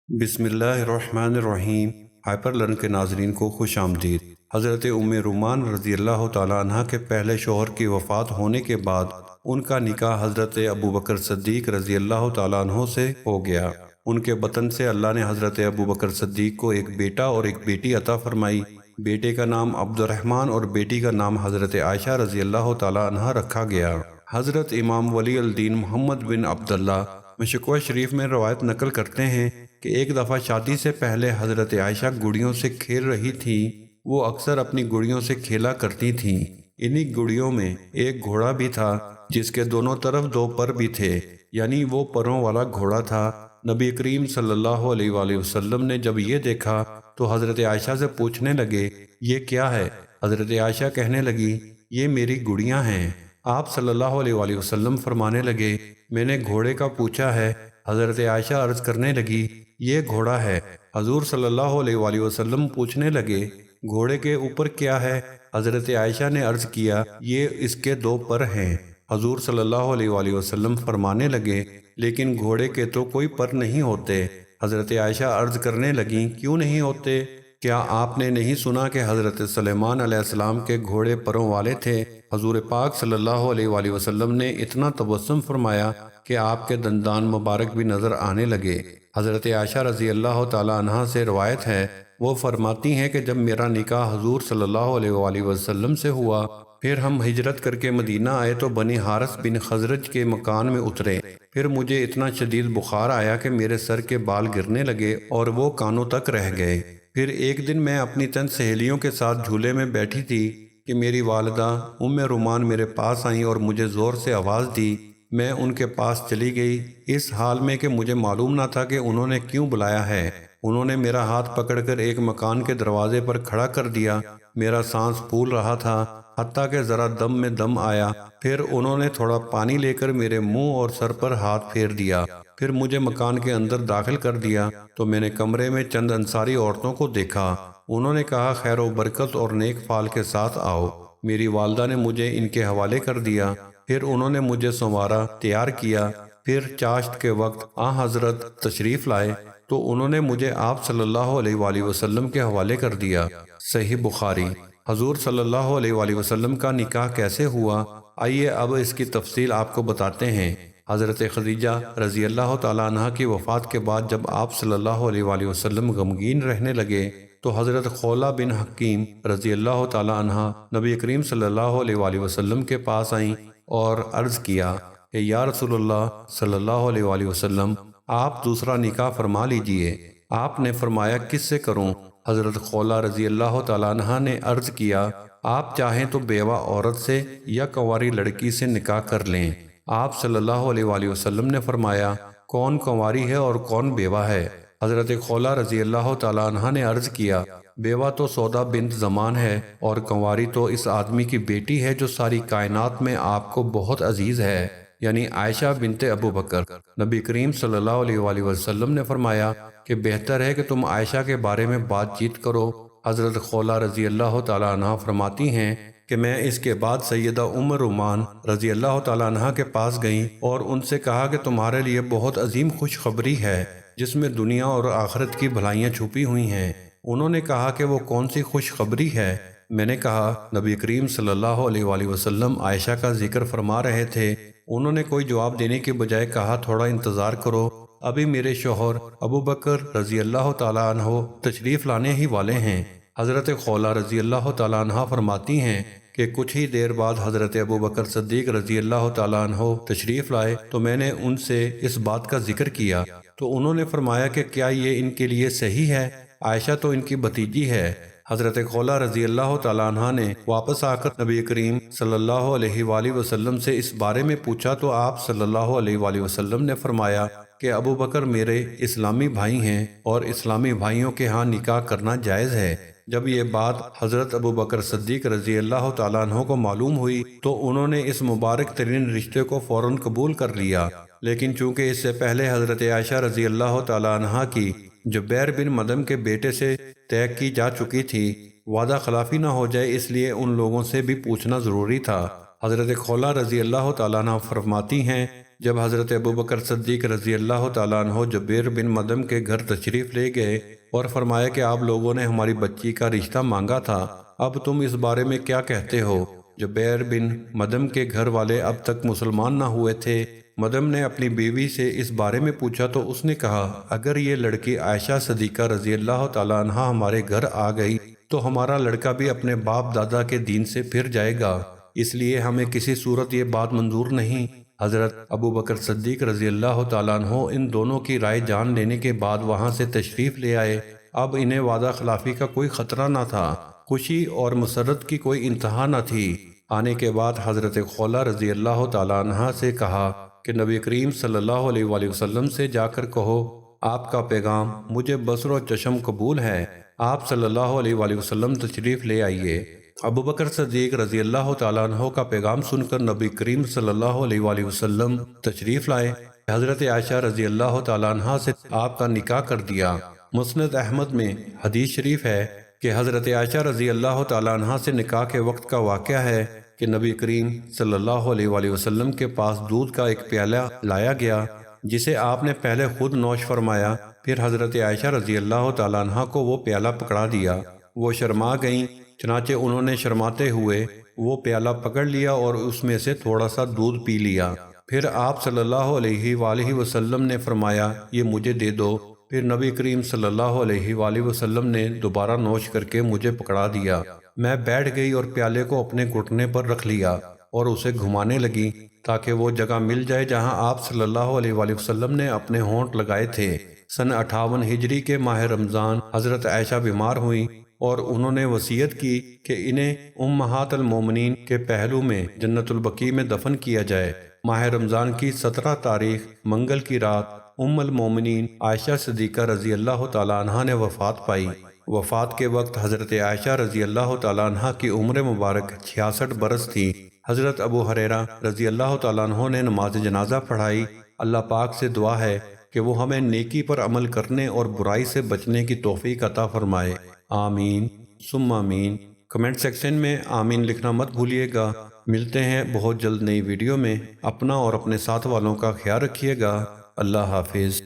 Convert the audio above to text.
بسم اللہ الرحمن الرحیم۔ ہائپر لرن کے ناظرین کو خوش آمدید۔ حضرت ام رومان رضی اللہ تعالیٰ عنہ کے پہلے شوہر کی وفات ہونے کے بعد ان کا نکاح حضرت ابوبکر صدیق رضی اللہ تعالیٰ عنہ سے ہو گیا۔ ان کے بطن سے اللہ نے حضرت ابوبکر صدیق کو ایک بیٹا اور ایک بیٹی عطا فرمائی۔ بیٹے کا نام عبد الرحمن اور بیٹی کا نام حضرت عائشہ رضی اللہ تعالیٰ عنہ رکھا گیا۔ حضرت امام ولی الدین محمد بن عبداللہ مشکوہ شریف میں روایت نقل کرتے ہیں کہ ایک دفعہ شادی سے پہلے حضرت عائشہ گڑیوں سے کھیل رہی تھی۔ وہ اکثر اپنی گڑیوں سے کھیلا کرتی تھیں۔ انہی گڑیوں میں ایک گھوڑا بھی تھا جس کے دونوں طرف دو پر بھی تھے، یعنی وہ پروں والا گھوڑا تھا۔ نبی کریم صلی اللہ علیہ وآلہ وسلم نے جب یہ دیکھا تو حضرت عائشہ سے پوچھنے لگے، یہ کیا ہے؟ حضرت عائشہ کہنے لگی، یہ میری گڑیاں ہیں۔ آپ صلی اللہ علیہ وآلہ وسلم فرمانے لگے، میں نے گھوڑے کا پوچھا ہے۔ حضرت عائشہ عرض کرنے لگی، یہ گھوڑا ہے۔ حضور صلی اللہ علیہ وآلہ وسلم پوچھنے لگے، گھوڑے کے اوپر کیا ہے؟ حضرت عائشہ نے عرض کیا، یہ اس کے دو پر ہیں۔ حضور صلی اللہ علیہ وآلہ وسلم فرمانے لگے، لیکن گھوڑے کے تو کوئی پر نہیں ہوتے۔ حضرت عائشہ عرض کرنے لگیں، کیوں نہیں ہوتے؟ کیا آپ نے نہیں سنا کہ حضرت سلیمان علیہ السلام کے گھوڑے پروں والے تھے؟ حضور پاک صلی اللہ علیہ وآلہ وسلم نے اتنا تبسم فرمایا کہ آپ کے دندان مبارک بھی نظر آنے لگے۔ حضرت عائشہ رضی اللہ تعالیٰ عنہ سے روایت ہے، وہ فرماتی ہیں کہ جب میرا نکاح حضور صلی اللہ علیہ وآلہ وسلم سے ہوا، پھر ہم ہجرت کر کے مدینہ آئے تو بنی حارث بن خزرج کے مکان میں اترے۔ پھر مجھے اتنا شدید بخار آیا کہ میرے سر کے بال گرنے لگے اور وہ کانوں تک رہ گئے۔ پھر ایک دن میں اپنی چند سہیلیوں کے ساتھ جھولے میں بیٹھی تھی کہ میری والدہ ام رومان میرے پاس آئیں اور مجھے زور سے آواز دی۔ میں ان کے پاس چلی گئی، اس حال میں کہ مجھے معلوم نہ تھا کہ انہوں نے کیوں بلایا ہے۔ انہوں نے میرا ہاتھ پکڑ کر ایک مکان کے دروازے پر کھڑا کر دیا۔ میرا سانس پھول رہا تھا، حتیٰ کہ ذرا دم میں دم آیا۔ پھر انہوں نے تھوڑا پانی لے کر میرے منہ اور سر پر ہاتھ پھیر دیا۔ پھر مجھے مکان کے اندر داخل کر دیا تو میں نے کمرے میں چند انصاری عورتوں کو دیکھا۔ انہوں نے کہا، خیر و برکت اور نیک فال کے ساتھ آؤ۔ میری والدہ نے مجھے ان کے حوالے کر دیا۔ پھر انہوں نے مجھے سنوارا، تیار کیا۔ پھر چاشت کے وقت حضرت تشریف لائے تو انہوں نے مجھے آپ صلی اللہ علیہ وآلہ وسلم کے حوالے کر دیا۔ صحیح بخاری۔ حضور صلی اللہ علیہ وآلہ وسلم کا نکاح کیسے ہوا؟ آئیے اب اس کی تفصیل آپ کو بتاتے ہیں۔ حضرت خدیجہ رضی اللہ تعالیٰ عنہ کی وفات کے بعد جب آپ صلی اللہ علیہ وآلہ وسلم غمگین رہنے لگے تو حضرت خولہ بن حکیم رضی اللہ تعالیٰ عنہ نبی کریم صلی اللہ علیہ وآلہ وسلم کے پاس آئیں اور عرض کیا کہ یا رسول اللہ صلی اللہ علیہ وآلہ وسلم، آپ دوسرا نکاح فرما لیجئے۔ آپ نے فرمایا، کس سے کروں؟ حضرت خولہ رضی اللہ تعالیٰ عنہ نے عرض کیا، آپ چاہیں تو بیوہ عورت سے یا کنواری لڑکی سے نکاح کر لیں۔ آپ صلی اللہ علیہ وآلہ وسلم نے فرمایا، کون کنواری ہے اور کون بیوہ ہے؟ حضرت خولہ رضی اللہ تعالیٰ عنہ نے عرض کیا، بیوہ تو سودا بنت زمان ہے اور کنواری تو اس آدمی کی بیٹی ہے جو ساری کائنات میں آپ کو بہت عزیز ہے، یعنی عائشہ بنت ابوبکر۔ نبی کریم صلی اللہ علیہ وآلہ وسلم نے فرمایا کہ بہتر ہے کہ تم عائشہ کے بارے میں بات چیت کرو۔ حضرت خولہ رضی اللہ تعالیٰ عنہ فرماتی ہیں کہ میں اس کے بعد سیدہ ام رومان رضی اللہ تعالیٰ عنہ کے پاس گئیں اور ان سے کہا کہ تمہارے لیے بہت عظیم خوشخبری ہے جس میں دنیا اور آخرت کی بھلائیاں چھپی ہوئی ہیں۔ انہوں نے کہا کہ وہ کون سی خوشخبری ہے؟ میں نے کہا، نبی کریم صلی اللہ علیہ وآلہ وسلم عائشہ کا ذکر فرما رہے تھے۔ انہوں نے کوئی جواب دینے کے بجائے کہا، تھوڑا انتظار کرو، ابھی میرے شوہر ابوبکر رضی اللہ تعالیٰ عنہ تشریف لانے ہی والے ہیں۔ حضرت خولہ رضی اللہ تعالیٰ عنہ فرماتی ہیں کہ کچھ ہی دیر بعد حضرت ابوبکر صدیق رضی اللہ تعالیٰ عنہ تشریف لائے تو میں نے ان سے اس بات کا ذکر کیا تو انہوں نے فرمایا کہ کیا یہ ان کے لیے صحیح ہے؟ عائشہ تو ان کی بھتیجی ہے۔ حضرت خولہ رضی اللہ تعالیٰ عنہ نے واپس آ کر نبی کریم صلی اللہ علیہ وآلہ وسلم سے اس بارے میں پوچھا تو آپ صلی اللہ علیہ وآلہ وسلم نے فرمایا کہ ابوبکر میرے اسلامی بھائی ہیں اور اسلامی بھائیوں کے ہاں نکاح کرنا جائز ہے۔ جب یہ بات حضرت ابوبکر صدیق رضی اللہ تعالیٰ عنہ کو معلوم ہوئی تو انہوں نے اس مبارک ترین رشتے کو فوراً قبول کر لیا، لیکن چونکہ اس سے پہلے حضرت عائشہ رضی اللہ تعالیٰ عنہ کی جبیر بن مدم کے بیٹے سے طے کی جا چکی تھی، وعدہ خلافی نہ ہو جائے اس لیے ان لوگوں سے بھی پوچھنا ضروری تھا۔ حضرت خولہ رضی اللہ تعالیٰ عنہ فرماتی ہیں جب حضرت ابوبکر صدیق رضی اللہ تعالیٰ عنہ جبیر بن مدم کے گھر تشریف لے گئے اور فرمایا کہ آپ لوگوں نے ہماری بچی کا رشتہ مانگا تھا، اب تم اس بارے میں کیا کہتے ہو؟ جبیر بن مدم کے گھر والے اب تک مسلمان نہ ہوئے تھے۔ مدم نے اپنی بیوی سے اس بارے میں پوچھا تو اس نے کہا، اگر یہ لڑکی عائشہ صدیقہ رضی اللہ تعالیٰ عنہ ہمارے گھر آ گئی تو ہمارا لڑکا بھی اپنے باپ دادا کے دین سے پھر جائے گا، اس لیے ہمیں کسی صورت یہ بات منظور نہیں۔ حضرت ابوبکر صدیق رضی اللہ تعالیٰ عنہ ان دونوں کی رائے جان لینے کے بعد وہاں سے تشریف لے آئے۔ اب انہیں وعدہ خلافی کا کوئی خطرہ نہ تھا، خوشی اور مسرت کی کوئی انتہا نہ تھی۔ آنے کے بعد حضرت خولہ رضی اللہ تعالیٰ عنہ سے کہا کہ نبی کریم صلی اللہ علیہ وآلہ وسلم سے جا کر کہو، آپ کا پیغام مجھے بصر و چشم قبول ہے، آپ صلی اللہ علیہ وآلہ وسلم تشریف لے آئیے۔ ابوبکر صدیق رضی اللہ تعالیٰ عنہ کا پیغام سن کر نبی کریم صلی اللہ علیہ وآلہ وسلم تشریف لائے۔ حضرت عائشہ رضی اللہ تعالیٰ عنہ سے آپ کا نکاح کر دیا۔ مسند احمد میں حدیث شریف ہے کہ حضرت عائشہ رضی اللہ تعالیٰ عنہ سے نکاح کے وقت کا واقعہ ہے کہ نبی کریم صلی اللہ علیہ وآلہ وسلم کے پاس دودھ کا ایک پیالہ لایا گیا جسے آپ نے پہلے خود نوش فرمایا، پھر حضرت عائشہ رضی اللہ تعالیٰ عنہ کو وہ پیالہ پکڑا دیا۔ وہ شرما گئیں، چنانچہ انہوں نے شرماتے ہوئے وہ پیالہ پکڑ لیا اور اس میں سے تھوڑا سا دودھ پی لیا۔ پھر آپ صلی اللہ علیہ وآلہ وسلم نے فرمایا، یہ مجھے دے دو۔ پھر نبی کریم صلی اللہ علیہ وآلہ وسلم نے دوبارہ نوش کر کے مجھے پکڑا دیا۔ میں بیٹھ گئی اور پیالے کو اپنے گھٹنے پر رکھ لیا اور اسے گھمانے لگی تاکہ وہ جگہ مل جائے جہاں آپ صلی اللہ علیہ وآلہ وسلم نے اپنے ہونٹ لگائے تھے۔ سن 58 ہجری کے ماہ رمضان حضرت عائشہ بیمار ہوئیں اور انہوں نے وصیت کی کہ انہیں امہات المومنین کے پہلو میں جنت البقیع میں دفن کیا جائے۔ ماہ رمضان کی 17 تاریخ منگل کی رات ام المومنین عائشہ صدیقہ رضی اللہ تعالیٰ عنہ نے وفات پائی۔ وفات کے وقت حضرت عائشہ رضی اللہ تعالیٰ عنہ کی عمر مبارک 66 برس تھی۔ حضرت ابو ہریرہ رضی اللہ تعالیٰ عنہ نے نماز جنازہ پڑھائی۔ اللہ پاک سے دعا ہے کہ وہ ہمیں نیکی پر عمل کرنے اور برائی سے بچنے کی توفیق عطا فرمائے، آمین ثم آمین۔ کمنٹ سیکشن میں آمین لکھنا مت بھولیے گا۔ ملتے ہیں بہت جلد نئی ویڈیو میں۔ اپنا اور اپنے ساتھ والوں کا خیال رکھیے گا۔ اللہ حافظ۔